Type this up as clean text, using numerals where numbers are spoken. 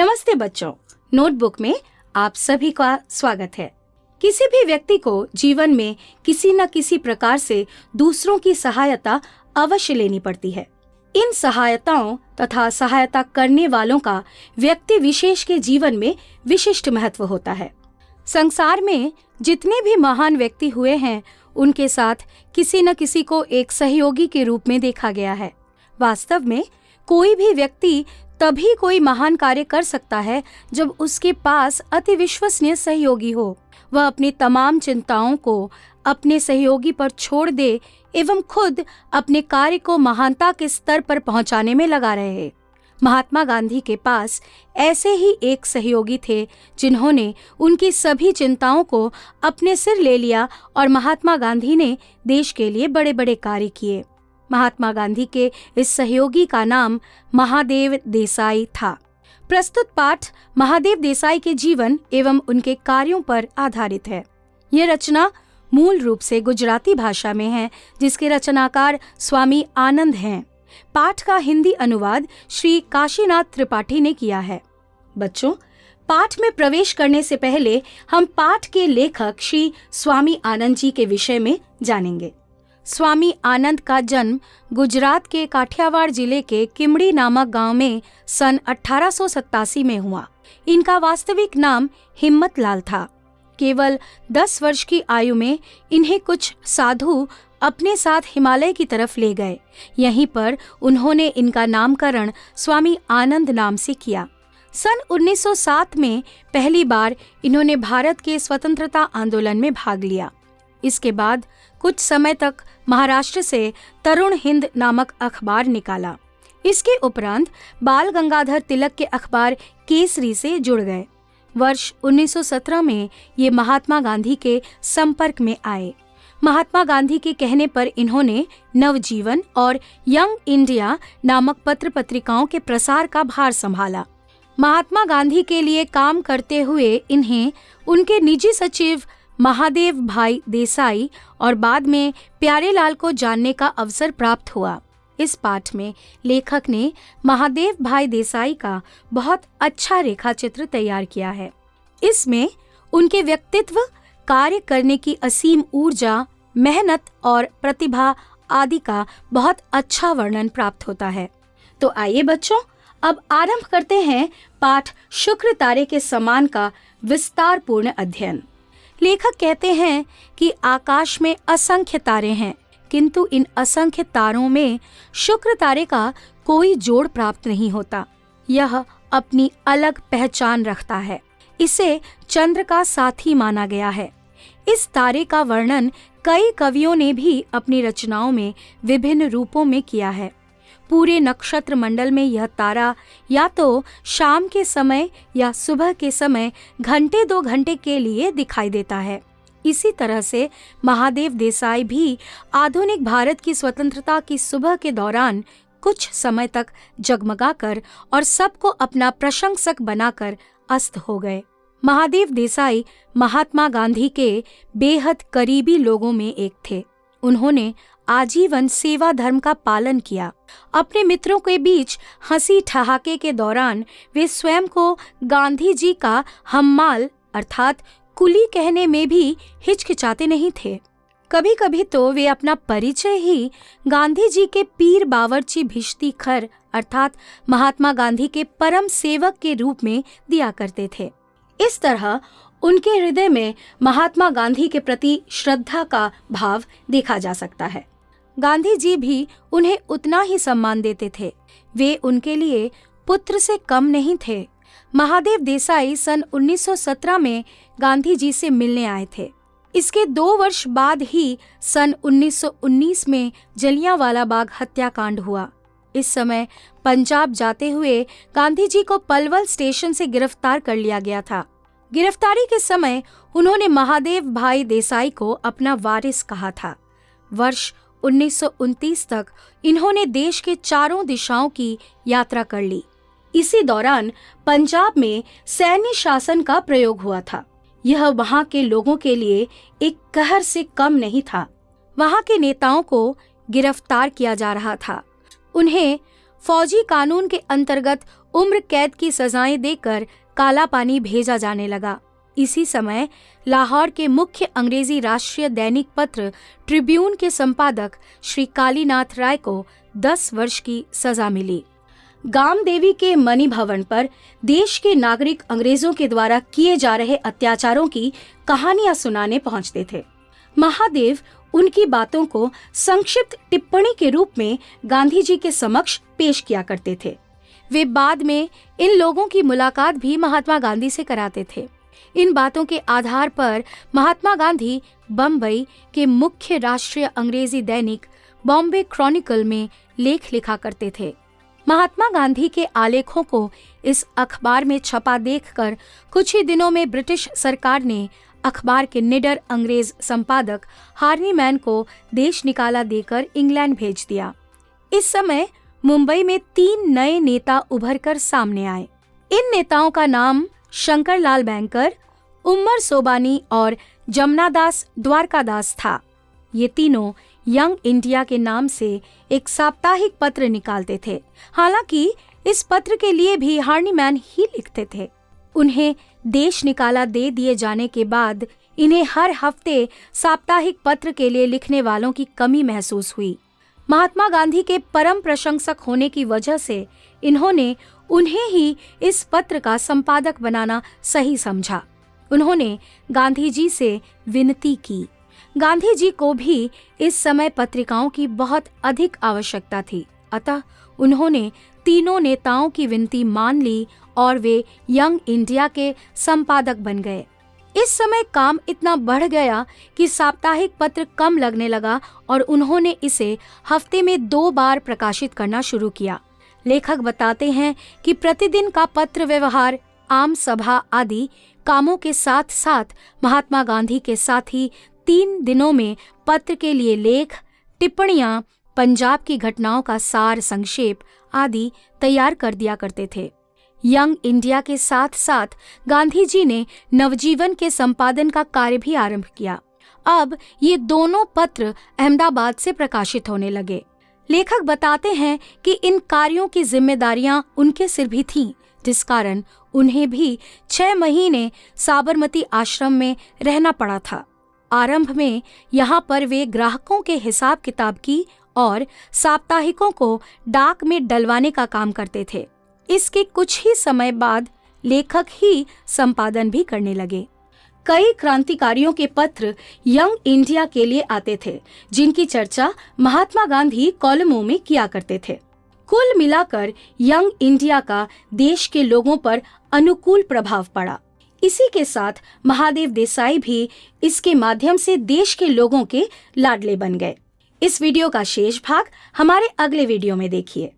नमस्ते बच्चों, नोटबुक में आप सभी का स्वागत है। किसी भी व्यक्ति को जीवन में किसी न किसी प्रकार से दूसरों की सहायता अवश्य लेनी पड़ती है। इन सहायताओं तथा सहायता करने वालों का व्यक्ति विशेष के जीवन में विशिष्ट महत्व होता है। संसार में जितने भी महान व्यक्ति हुए हैं, उनके साथ किसी न किसी को एक सहयोगी के रूप में देखा गया है। वास्तव में कोई भी व्यक्ति तभी कोई महान कार्य कर सकता है जब उसके पास अति विश्वसनीय सहयोगी हो। वह अपनी तमाम चिंताओं को अपने सहयोगी पर छोड़ दे एवं खुद अपने कार्य को महानता के स्तर पर पहुंचाने में लगा रहे। महात्मा गांधी के पास ऐसे ही एक सहयोगी थे जिन्होंने उनकी सभी चिंताओं को अपने सिर ले लिया और महात्मा गांधी ने देश के लिए बड़े बड़े कार्य किए। महात्मा गांधी के इस सहयोगी का नाम महादेव देसाई था। प्रस्तुत पाठ महादेव देसाई के जीवन एवं उनके कार्यों पर आधारित है। यह रचना मूल रूप से गुजराती भाषा में है, जिसके रचनाकार स्वामी आनंद हैं। पाठ का हिंदी अनुवाद श्री काशीनाथ त्रिपाठी ने किया है। बच्चों, पाठ में प्रवेश करने से पहले हम पाठ के लेखक श्री स्वामी आनंद जी के विषय में जानेंगे। स्वामी आनंद का जन्म गुजरात के काठियावाड़ जिले के किमड़ी नामक गांव में सन 1887 में हुआ। इनका वास्तविक नाम हिम्मतलाल था। केवल 10 वर्ष की आयु में इन्हें कुछ साधु अपने साथ हिमालय की तरफ ले गए। यहीं पर उन्होंने इनका नामकरण स्वामी आनंद नाम से किया। सन 1907 में पहली बार इन्होंने भारत के स्वतंत्रता आंदोलन में भाग लिया। इसके बाद कुछ समय तक महाराष्ट्र से तरुण हिंद नामक अखबार निकाला। इसके उपरांत बाल गंगाधर तिलक के अखबार केसरी से जुड़ गए। वर्ष 1917 में ये महात्मा गांधी के संपर्क में आए। महात्मा गांधी के कहने पर इन्होंने नवजीवन और यंग इंडिया नामक पत्र पत्रिकाओं के प्रसार का भार संभाला। महात्मा गांधी के लिए काम करते हुए इन्हें उनके निजी सचिव महादेव भाई देसाई और बाद में प्यारेलाल को जानने का अवसर प्राप्त हुआ। इस पाठ में लेखक ने महादेव भाई देसाई का बहुत अच्छा रेखाचित्र तैयार किया है। इसमें उनके व्यक्तित्व, कार्य करने की असीम ऊर्जा, मेहनत और प्रतिभा आदि का बहुत अच्छा वर्णन प्राप्त होता है। तो आइए बच्चों, अब आरंभ करते हैं पाठ शुक्र तारे के समान का विस्तार पूर्ण अध्ययन। लेखक कहते हैं कि आकाश में असंख्य तारे हैं, किंतु इन असंख्य तारों में शुक्र तारे का कोई जोड़ प्राप्त नहीं होता। यह अपनी अलग पहचान रखता है। इसे चंद्र का साथी माना गया है। इस तारे का वर्णन कई कवियों ने भी अपनी रचनाओं में विभिन्न रूपों में किया है। पूरे नक्षत्र मंडल में यह तारा या तो शाम के समय या सुबह के समय घंटे 2 घंटे के लिए दिखाई देता है। इसी तरह से महादेव देसाई भी आधुनिक भारत की स्वतंत्रता की सुबह के दौरान कुछ समय तक जगमगाकर और सबको अपना प्रशंसक बनाकर अस्त हो गए। महादेव देसाई महात्मा गांधी के बेहद करीबी लोगों में एक थे। उन्होंने आजीवन सेवा धर्म का पालन किया। अपने मित्रों के बीच हंसी ठहाके के दौरान वे स्वयं को गांधी जी का हम्माल अर्थात कुली कहने में भी हिचकिचाते नहीं थे। कभी कभी तो वे अपना परिचय ही गांधी जी के पीर बावर्ची भिश्ती खर अर्थात महात्मा गांधी के परम सेवक के रूप में दिया करते थे। इस तरह उनके हृदय में महात्मा गांधी के प्रति श्रद्धा का भाव देखा जा सकता है। गांधी जी भी उन्हें उतना ही सम्मान देते थे। वे उनके लिए पुत्र से कम नहीं थे। महादेव देसाई सन 1917 में गांधी जी से मिलने आए थे। इसके 2 वर्ष बाद ही सन 1919 में जलियांवाला बाग हत्याकांड हुआ। इस समय पंजाब जाते हुए गांधी जी को पलवल स्टेशन से गिरफ्तार कर लिया गया था। गिरफ्तारी के समय उन्होंने महादेव भाई देसाई को अपना वारिस कहा था। वर्ष 1929 तक इन्होंने देश के चारों दिशाओं की यात्रा कर ली। इसी दौरान पंजाब में सैन्य शासन का प्रयोग हुआ था। यह वहां के लोगों के लिए एक कहर से कम नहीं था। वहां के नेताओं को गिरफ्तार किया जा रहा था। उन्हें फौजी कानून के अंतर्गत उम्र कैद की सजाएं देकर काला पानी भेजा जाने लगा। इसी समय लाहौर के मुख्य अंग्रेजी राष्ट्रीय दैनिक पत्र ट्रिब्यून के संपादक श्री कालीनाथ राय को 10 वर्ष की सजा मिली। गामदेवी के मणि भवन पर देश के नागरिक अंग्रेजों के द्वारा किए जा रहे अत्याचारों की कहानियां सुनाने पहुंचते थे। महादेव उनकी बातों को संक्षिप्त टिप्पणी के रूप में गांधी जी के समक्ष पेश किया करते थे। वे बाद में इन लोगों की मुलाकात भी महात्मा गांधी से कराते थे। इन बातों के आधार पर महात्मा गांधी बम्बई के मुख्य राष्ट्रीय अंग्रेजी दैनिक बॉम्बे क्रॉनिकल में लेख लिखा करते थे। महात्मा गांधी के आलेखों को इस अखबार में छपा देखकर कुछ ही दिनों में ब्रिटिश सरकार ने अखबार के निडर अंग्रेज संपादक हार्नीमैन को देश निकाला देकर इंग्लैंड भेज दिया। इस समय मुंबई में 3 नए नेता उभरकर सामने आए। इन नेताओं का नाम शंकरलाल बैंकर, उमर सोबानी और जमनादास द्वारकादास था। ये तीनों यंग इंडिया के नाम से एक साप्ताहिक पत्र निकालते थे। हालांकि इस पत्र के लिए भी हार्नीमैन ही लिखते थे। उन्हें देश निकाला दे दिए जाने के बाद इन्हें हर हफ्ते साप्ताहिक पत्र के लिए लिखने वालों की कमी महसूस हुई। महात्मा गांधी के परम प्रशंसक होने की वजह से इन्होंने उन्हें ही इस पत्र का संपादक बनाना सही समझा। उन्होंने गांधी जी से विनती की। गांधी जी को भी इस समय पत्रिकाओं की बहुत अधिक आवश्यकता थी, अतः उन्होंने तीनों नेताओं की विनती मान ली और वे यंग इंडिया के संपादक बन गए। इस समय काम इतना बढ़ गया कि साप्ताहिक पत्र कम लगने लगा और उन्होंने इसे हफ्ते में 2 बार प्रकाशित करना शुरू किया। लेखक बताते हैं कि प्रतिदिन का पत्र व्यवहार, आम सभा आदि कामों के साथ साथ महात्मा गांधी के साथी 3 दिनों में पत्र के लिए लेख, टिप्पणियां, पंजाब की घटनाओं का सार संक्षेप आदि तैयार कर दिया करते थे। यंग इंडिया के साथ साथ गांधी जी ने नवजीवन के संपादन का कार्य भी आरंभ किया। अब ये दोनों पत्र अहमदाबाद से प्रकाशित होने लगे। लेखक बताते हैं कि इन कार्यों की जिम्मेदारियां उनके सिर भी थीं, जिस कारण उन्हें भी 6 महीने साबरमती आश्रम में रहना पड़ा था। आरंभ में यहाँ पर वे ग्राहकों के हिसाब किताब की और साप्ताहिकों को डाक में डलवाने का काम करते थे। इसके कुछ ही समय बाद लेखक ही संपादन भी करने लगे। कई क्रांतिकारियों के पत्र यंग इंडिया के लिए आते थे, जिनकी चर्चा महात्मा गांधी कॉलमों में किया करते थे। कुल मिलाकर यंग इंडिया का देश के लोगों पर अनुकूल प्रभाव पड़ा। इसी के साथ महादेव देसाई भी इसके माध्यम से देश के लोगों के लाडले बन गए। इस वीडियो का शेष भाग हमारे अगले वीडियो में देखिए।